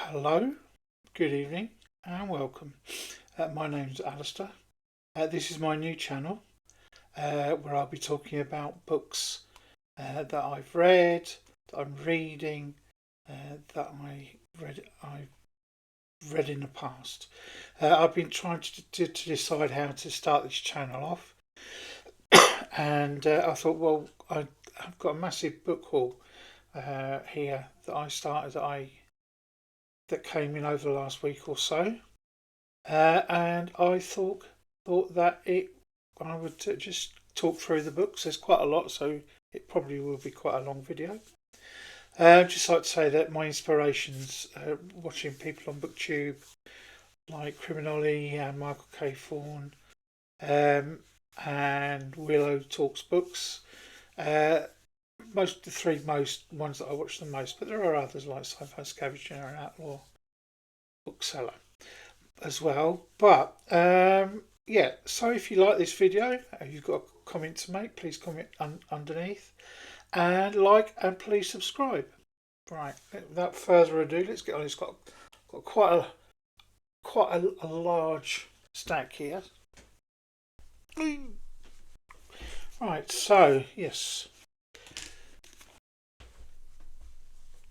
Hello, good evening, and welcome. My name's Alistair. This is my new channel where I'll be talking about books that I've read, that I'm reading, that I've read in the past. I've been trying to decide how to start this channel off, and I thought, well, I've got a massive book haul here that came in over the last week or so. And I thought that I would just talk through the books. There's quite a lot, so it probably will be quite a long video. Just like to say that my inspirations, watching people on BookTube like Criminoli and Michael K. Thorne, and Willow Talks Books. The three most ones that I watch the most, but there are others like Sci-Fi Scavenger and Outlaw Bookseller as well. But yeah, so if you like this video, if you've got a comment to make, please comment underneath, and like, and please subscribe. Right, without further ado, let's get on. It's got quite a large stack here. Right, so yes,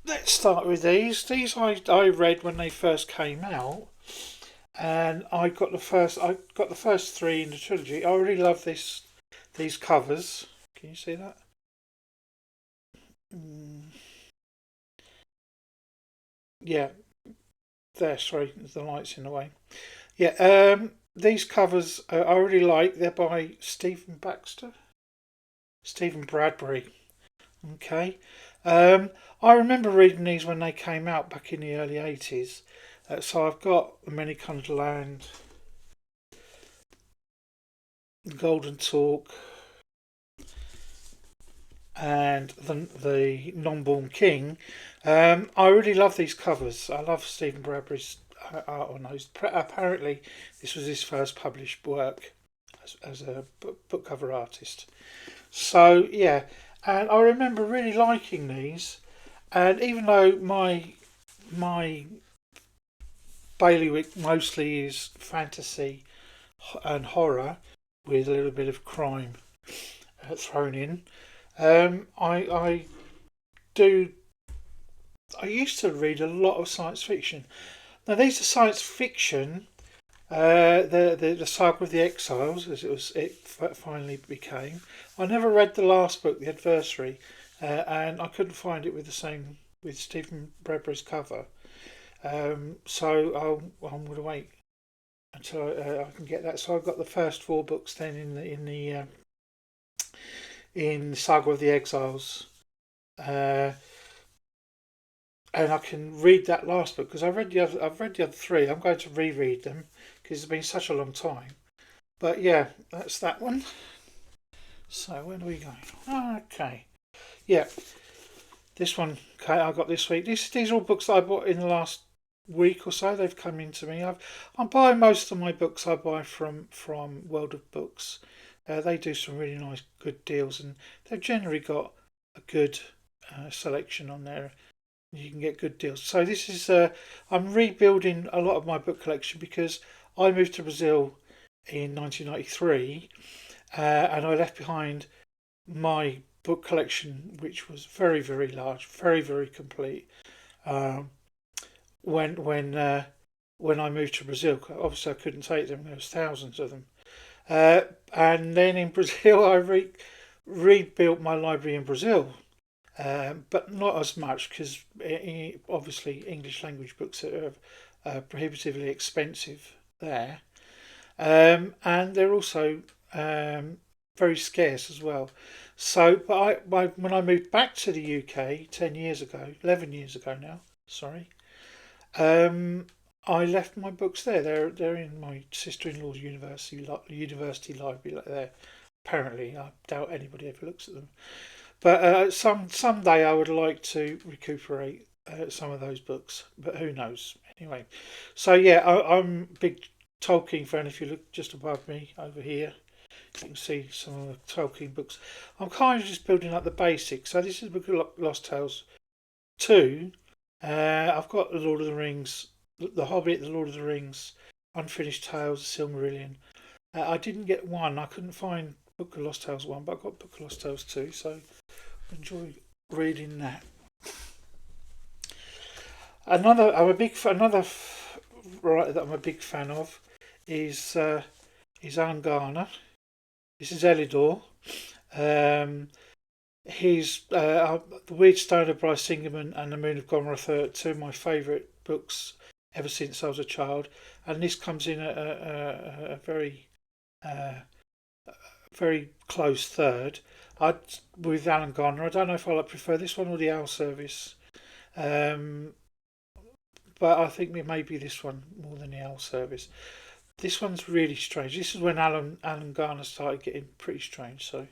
let's start with these. These I read when they first came out, and I got the first three in the trilogy. I really love these covers. Can you see that? Yeah, there. Sorry, the light's in the way. Yeah, these covers I really like. They're by Stephen Bradbury. Okay. I remember reading these when they came out back in the early 80s. So I've got The Many Coloured Land, Golden Talk, and the Non-Born King. I really love these covers. I love Stephen Bradbury's art on those. Apparently, this was his first published work as a book cover artist. So yeah, and I remember really liking these. And even though my bailiwick mostly is fantasy and horror with a little bit of crime thrown in, I do. I used to read a lot of science fiction. Now these are science fiction. The Saga of the Exiles, as it finally became. I never read the last book, The Adversary, and I couldn't find it with Stephen Bradbury's cover. So I'm going to wait until I can get that. So I've got the first four books then in Saga of the Exiles, and I can read that last book because I've read the other three. I'm going to reread them because it's been such a long time. But yeah, that's that one. So where do we go? Okay, yeah, this one. Okay, I got this week. These are all books that I bought in the last week or so. They've come into me. I'm buying most of my books. I buy from World of Books. They do some really nice, good deals, and they've generally got a good selection on there. You can get good deals. So this is I'm rebuilding a lot of my book collection because I moved to Brazil in 1993, and I left behind my book collection, which was very, very large, very, very complete. Um, when I moved to Brazil, obviously I couldn't take them. There was thousands of them, and then in Brazil I rebuilt my library in Brazil, but not as much because obviously English language books are prohibitively expensive there, and they're also very scarce as well. So, when I moved back to the UK 11 years ago now, sorry, I left my books there. They're in my sister-in-law's university library there. Apparently, I doubt anybody ever looks at them. But someday I would like to recuperate some of those books, but who knows? Anyway, so yeah, I'm a big Tolkien fan. If you look just above me over here, you can see some of the Tolkien books. I'm kind of just building up the basics. So this is Book of Lost Tales 2, I've got the Lord of the Rings, the Hobbit, the Lord of the Rings, Unfinished Tales, the Silmarillion. I didn't get one. I couldn't find Book of Lost Tales 1, but I got Book of Lost Tales 2, so I enjoy reading that. Another writer that I'm a big fan of is Alan Garner. This is Elidor. Um, he's The Weird Stone of Bryce Singerman and The Moon of Gomorrah are two of my favourite books ever since I was a child, and this comes in a very uh, very close third. I with Alan Garner. I don't know if I prefer this one or the Owl Service, um, but I think it may be this one more than the Owl Service. This one's really strange. This is when Alan Garner started getting pretty strange. So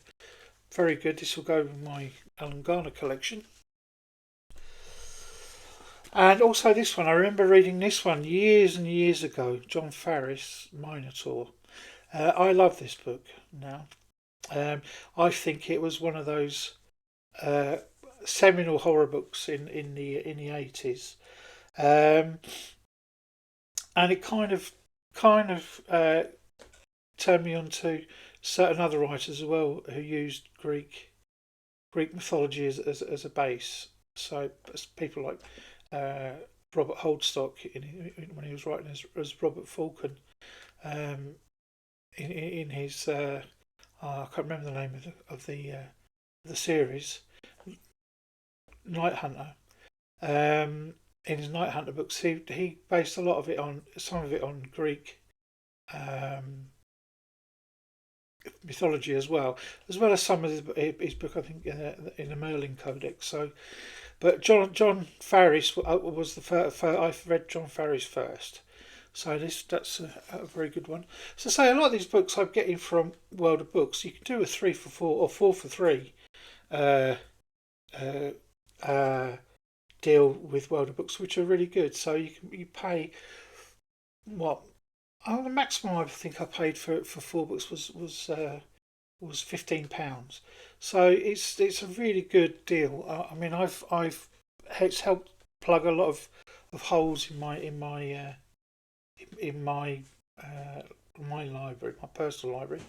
very good. This will go with my Alan Garner collection. And also this one, I remember reading this one years and years ago. John Farris, Minotaur. I love this book now. I think it was one of those uh, seminal horror books in the 80s, and it kind of turned me on to certain other writers as well who used Greek mythology as a base. So people like Robert Holdstock when he was writing as Robert Falcon, um, in his I can't remember the name of the series, Night Hunter. In his Night Hunter books, he based a lot of it on some of it on Greek um, mythology as well as some of his book. I think in the Merlin Codex. So, but John Farris was the first. I read John Farris first. So that's a very good one. So say a lot of these books I'm getting from World of Books. You can do a 3 for 4 or 4 for 3 uh, uh, uh, deal with World of Books, which are really good. So you pay what? Oh, the maximum I think I paid for 4 books was £15. So it's a really good deal. I mean it's helped plug a lot of holes in my library, my personal library.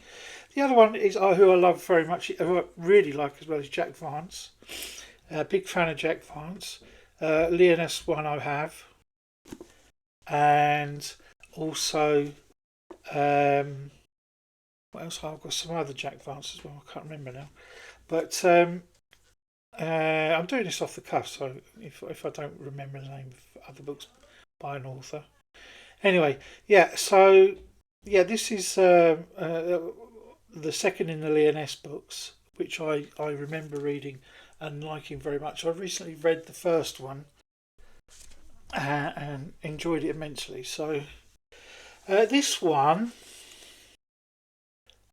The other one is who I love very much, who I really like as well, is Jack Vance. Big fan of Jack Vance. Leoness one I have, and also what else? I've got some other Jack Vance as well. I can't remember now, but I'm doing this off the cuff, so if I don't remember the name of other books by an author. Anyway, yeah. So yeah, this is the second in the Leoness books, which I remember reading and liking very much. I recently read the first one and enjoyed it immensely. So this one,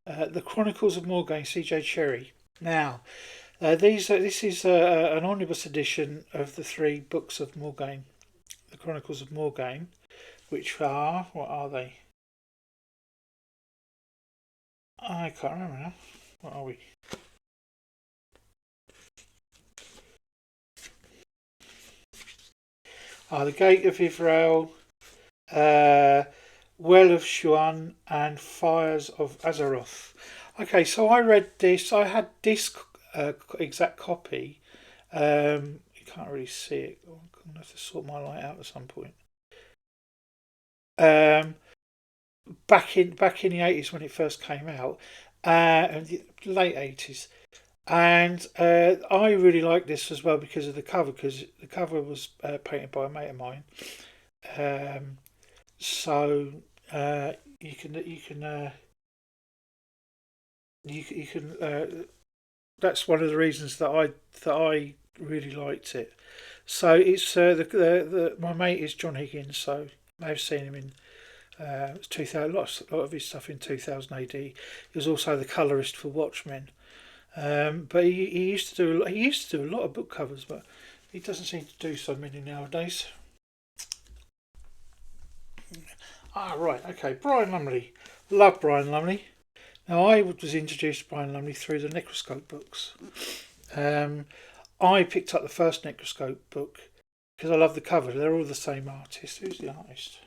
The Chronicles of Morgaine, C.J. Cherryh. Now, this is an omnibus edition of the 3 books of Morgaine, The Chronicles of Morgaine, which are, what are they? I can't remember now. What are we? The Gate of Ivrael, Well of Shuan, and Fires of Azeroth. Okay, so I read this. I had this exact copy. You can't really see it. I'm going to have to sort my light out at some point. Back in the 80s when it first came out, and the late 80s. And I really like this as well because of the cover, because the cover was painted by a mate of mine. So you can that's one of the reasons that I really liked it. So it's my mate is John Higgins, so I may have seen him in 2000. A lot of his stuff in 2000 AD. He was also the colorist for Watchmen. But he used to do a lot of book covers, but he doesn't seem to do so many nowadays. Right, okay. Brian Lumley, love Brian Lumley. Now I was introduced to Brian Lumley through the Necroscope books. I picked up the first Necroscope book because I love the cover. They're all the same artist. Who's the artist?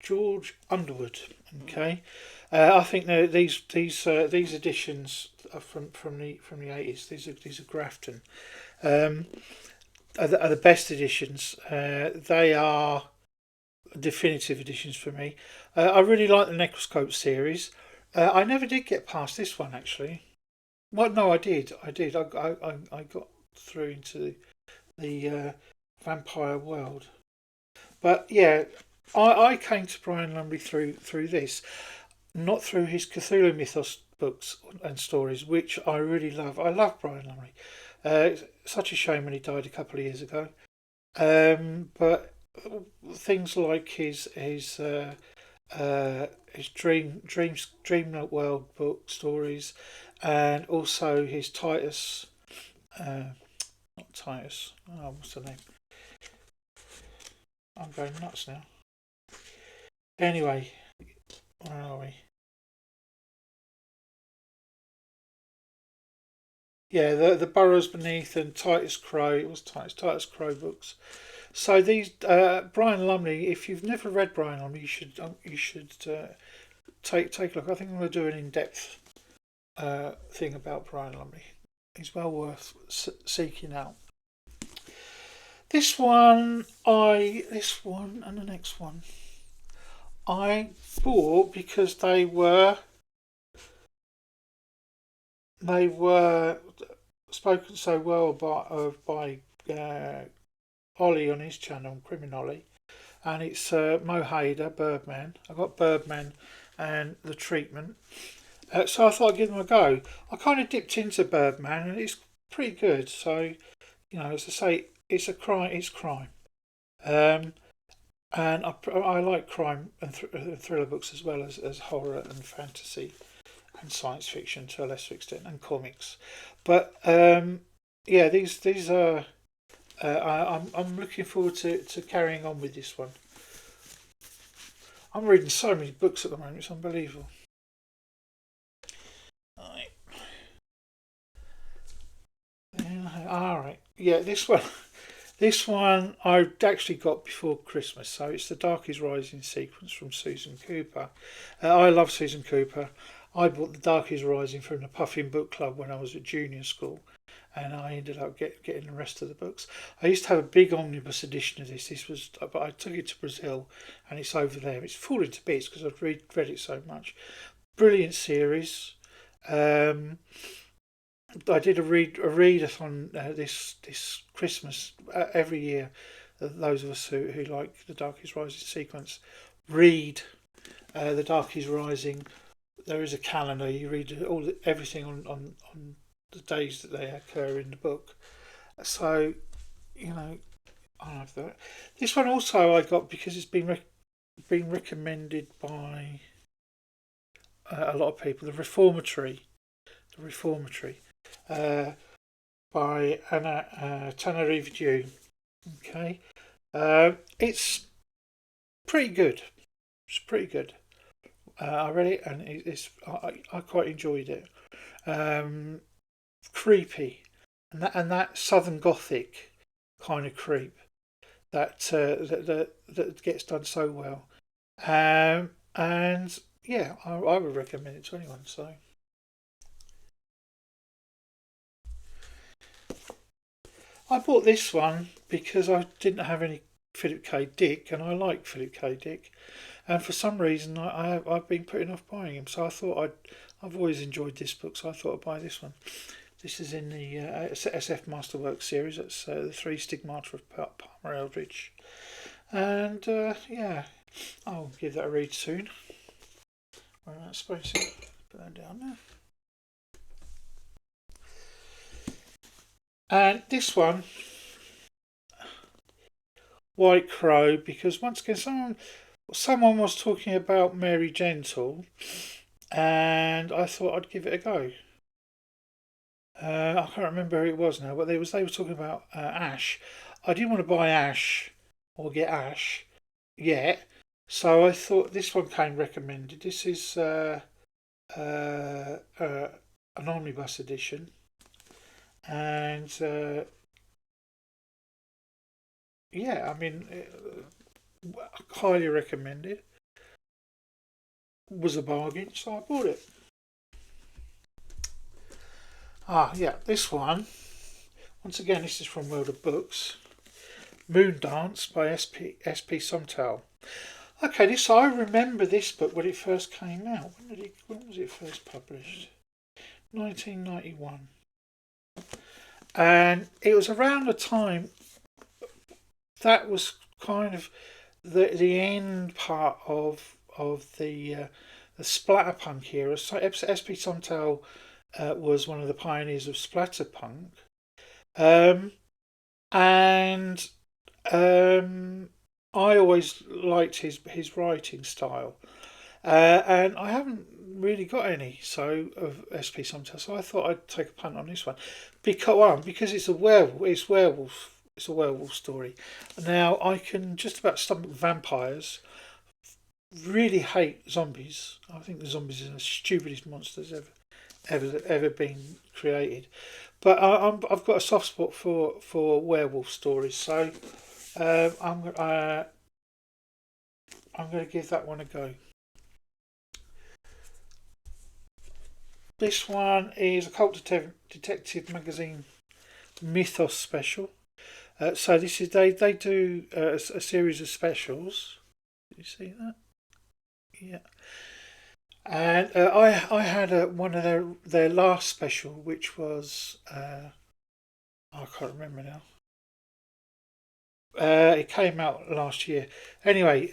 George Underwood. Okay, I think these editions are from the 80s. These are Grafton. Um, are the best editions. They are definitive editions for me. I really like the Necroscope series. I never did get past this one actually. Well, no, I did. I got through into the vampire world. But yeah, I came to Brian Lumley through this, not through his Cthulhu Mythos books and stories, which I really love. I love Brian Lumley. It's such a shame when he died a couple of years ago. But things like his dream world book stories, and also his Titus, not Titus. Oh, what's the name? I'm going nuts now. Anyway, where are we? Yeah, the Burrows Beneath and Titus Crow. It was Titus Crow books. So these Brian Lumley. If you've never read Brian Lumley, you should take a look. I think I'm going to do an in-depth thing about Brian Lumley. He's well worth seeking out. This one and the next one I bought because they were spoken so well by Ollie on his channel, Criminolly, and it's Mo Hader, Birdman. I got Birdman and The Treatment, so I thought I'd give them a go. I kind of dipped into Birdman, and it's pretty good. So as I say, it's a crime. It's crime, um, and I like crime and thriller books as well as horror and fantasy and science fiction to a lesser extent, and comics. But yeah, these are. I'm looking forward to carrying on with this one. I'm reading so many books at the moment; it's unbelievable. Right. All right. Yeah, this one. This one I actually got before Christmas, so it's the Dark is Rising sequence from Susan Cooper. I love Susan Cooper. I bought the Dark is Rising from the Puffin Book Club when I was at junior school, and I ended up getting the rest of the books. I used to have a big omnibus edition of this. But I took it to Brazil, and it's over there. It's falling to bits because I've read it so much. Brilliant series. Um, I did a readathon this Christmas every year. Those of us who like the Dark is Rising sequence read the Dark is Rising. There is a calendar. You read everything on the days that they occur in the book. So I love that. This one also I got because it's been recommended by a lot of people. The Reformatory, uh, by Anna Tanarive Dew. Okay, it's pretty good. It's pretty good. I read it and I quite enjoyed it. Um, Creepy, and that Southern Gothic kind of creep that gets done so well. And yeah, I would recommend it to anyone. So I bought this one because I didn't have any Philip K. Dick, and I like Philip K. Dick, and for some reason I've been putting off buying him. So I've always enjoyed this book, so I thought I'd buy this one. This is in the SF Masterworks series. That's the Three Stigmata of Palmer Eldritch, and yeah, I'll give that a read soon. Where that space it? Put that down there. And this one, White Crow, because once again someone was talking about Mary Gentle, and I thought I'd give it a go. I can't remember who it was now, but they were talking about Ash. I didn't want to buy Ash or get Ash yet, so I thought this one came recommended. This is an omnibus edition, and yeah, I mean, highly recommended. Was a bargain, so I bought it. Ah, yeah, this one. Once again, this is from World of Books. Moon Dance by S.P. Somtel. Okay, this I remember this book when it first came out. When was it first published? 1991. And it was around the time that was kind of the end part of the splatterpunk era. So S.P. Somtel was one of the pioneers of splatterpunk, um, and I always liked his writing style, and I haven't really got any of SP Sometimes, so I thought I'd take a punt on this one because it's a werewolf. It's a werewolf story. Now I can just about stomach vampires. Really hate zombies. I think the zombies are the stupidest monsters ever been created. But I've got a soft spot for werewolf stories, so um, I'm uh, I'm going to give that one a go. This one is a cult detective magazine Mythos special. So this is they do a series of specials. Did you see that? Yeah. And I had one of their last special, which was I can't remember now. It came out last year. Anyway,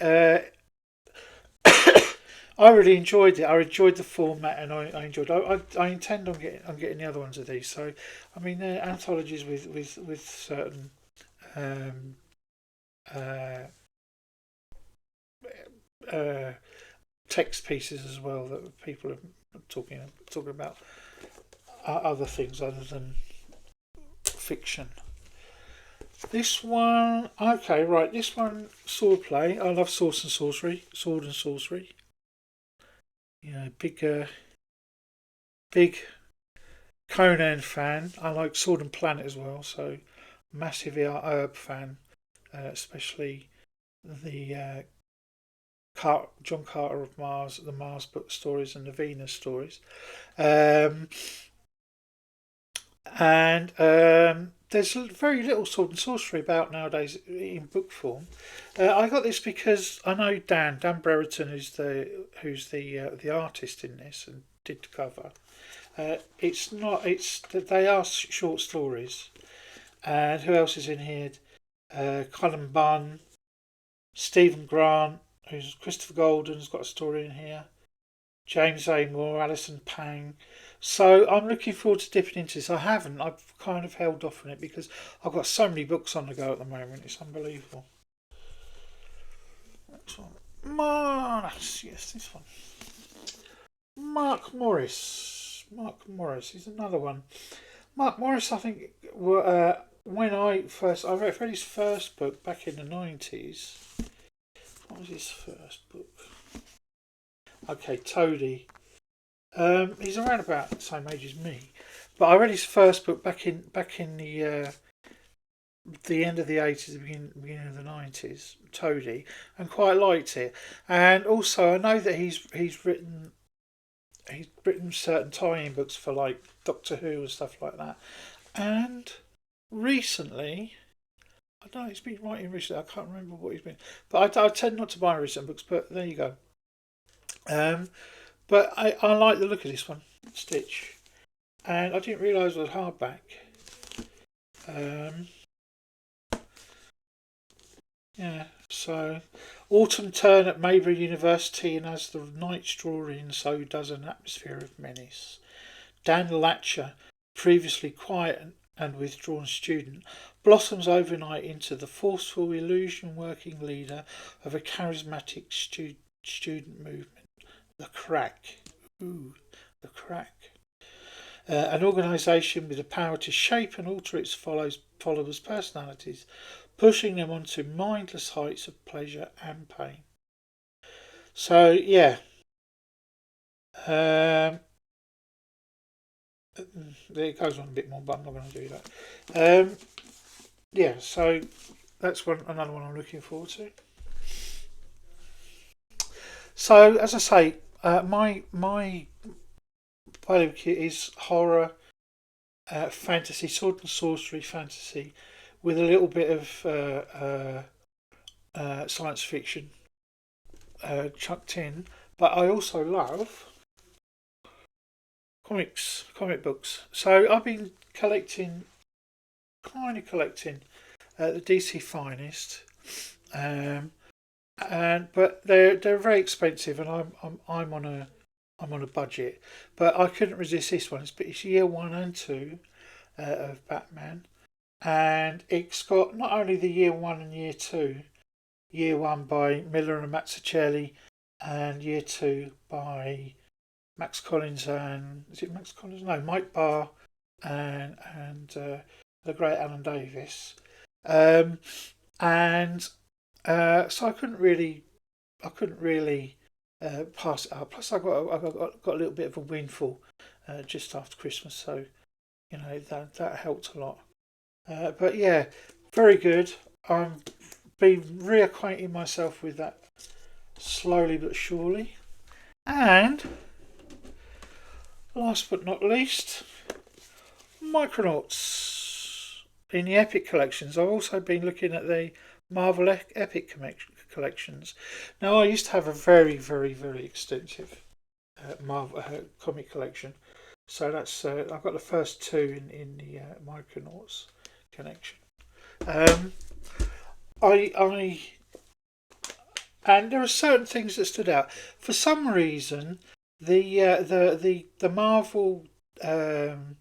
I really enjoyed it. I enjoyed the format, and I enjoyed. I intend on getting the other ones of these. So, I mean, they're anthologies with certain um, uh, uh, text pieces as well that people are talking about other things other than fiction. This one, okay, right. This one, swordplay. I love sword and sorcery. You know, big Conan fan. I like Sword and Planet as well. So, massive Herb fan, especially the John Carter of Mars, the Mars book stories and the Venus stories. Um, and there's very little sword and sorcery about nowadays in book form. I got this because I know Dan Brereton, who's the artist in this and did the cover. It's not. It's they are short stories. And who else is in here? Colin Bunn, Stephen Grant, who's Christopher Golden's got a story in here. James A. Moore, Alison Pang. So I'm looking forward to dipping into this. I haven't. I've kind of held off on it because I've got so many books on the go at the moment. It's unbelievable. Next one. Yes, this one. Mark Morris. Mark Morris is another one. Mark Morris, I think, when I read his first book back in the 90s. What was his first book? Okay, Toady. He's around about the same age as me, but I read his first book back in the end of the 80s, the beginning of the 90s, Toady, and quite liked it. And also, I know that he's written certain tie-in books for like Doctor Who and stuff like that. And recently, I don't know, he's been writing recently. I can't remember what he's been, but I tend not to buy recent books. But there you go. Um, but I like the look of this one, Stitch, and I didn't realise it was hardback. Um, yeah, so autumn turn at Maybury University, and as the nights draw in, so does an atmosphere of menace. Dan Latcher, previously quiet and withdrawn student, blossoms overnight into the forceful illusion-working leader of a charismatic student movement, the Crack. Ooh, the Crack. An organisation with the power to shape and alter its followers' personalities, pushing them onto mindless heights of pleasure and pain. So, yeah. Um, it goes on a bit more, but I'm not going to do that. Yeah, so that's another one I'm looking forward to. So as I say, my Pilot Kit is horror, fantasy, sword and sorcery fantasy, with a little bit of science fiction chucked in. But I also love comic books. So I've been kind of collecting the DC Finest, um, and but they're very expensive, and I'm on a budget. But I couldn't resist this one. It's year one and two of Batman, and it's got not only the year one and year two. Year one by Miller and Mazzucchelli, and year two by Max Collins and is it Max Collins? No, Mike Barr and the great Alan Davis. Um, and so I couldn't really pass it up. Plus, I got a little bit of a windfall just after Christmas, so that helped a lot. But yeah, very good. I'm been reacquainting myself with that slowly but surely. And last but not least, Micronauts in the Epic collections. I've also been looking at the Marvel Epic collections. Now, I used to have a very, very, very extensive Marvel comic collection. So that's I've got the first two in the Micronauts collection. Um, I and there are certain things that stood out. For some reason, the Marvel um,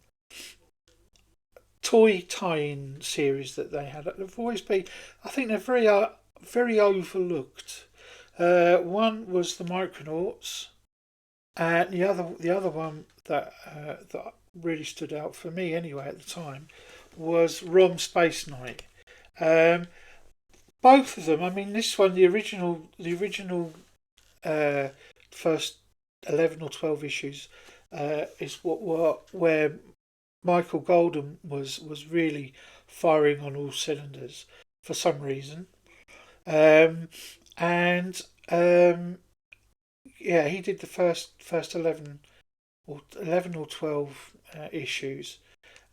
toy tie-in series that they had, they've always been. I think they're very overlooked. One was the Micronauts, and the other one that really stood out for me anyway at the time was Rom Space Knight. Um, Both of them. I mean, this one, the original first 11 or 12 issues is where Michael Golden was really firing on all cylinders for some reason, um, and yeah, he did the first 11 or 12 issues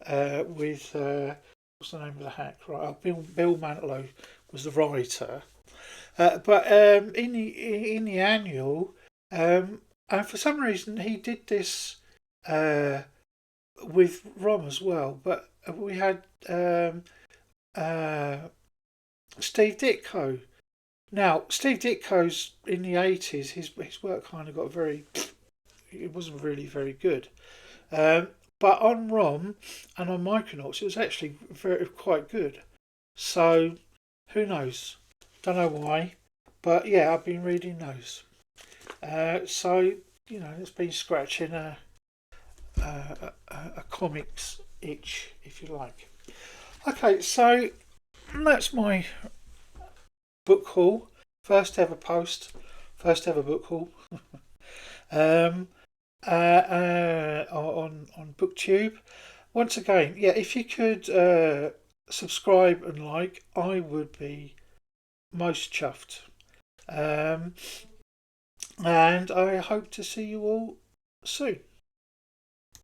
with what's the name of the hack? Right, Bill Mantlo was the writer, but in the annual, and for some reason he did this with Rom as well. But we had uh, Steve Ditko. Now Steve Ditko's in the 80s. His work kind of got very. It wasn't really very good. Um, but on ROM and on Micronauts, it was actually quite good. So who knows? Don't know why, but yeah, I've been reading those. So it's been scratching a comics itch, if you like. Okay, so that's my book haul. First ever post, first ever book haul. um, on BookTube. Once again, yeah, if you could subscribe and like, I would be most chuffed. Um, and I hope to see you all soon.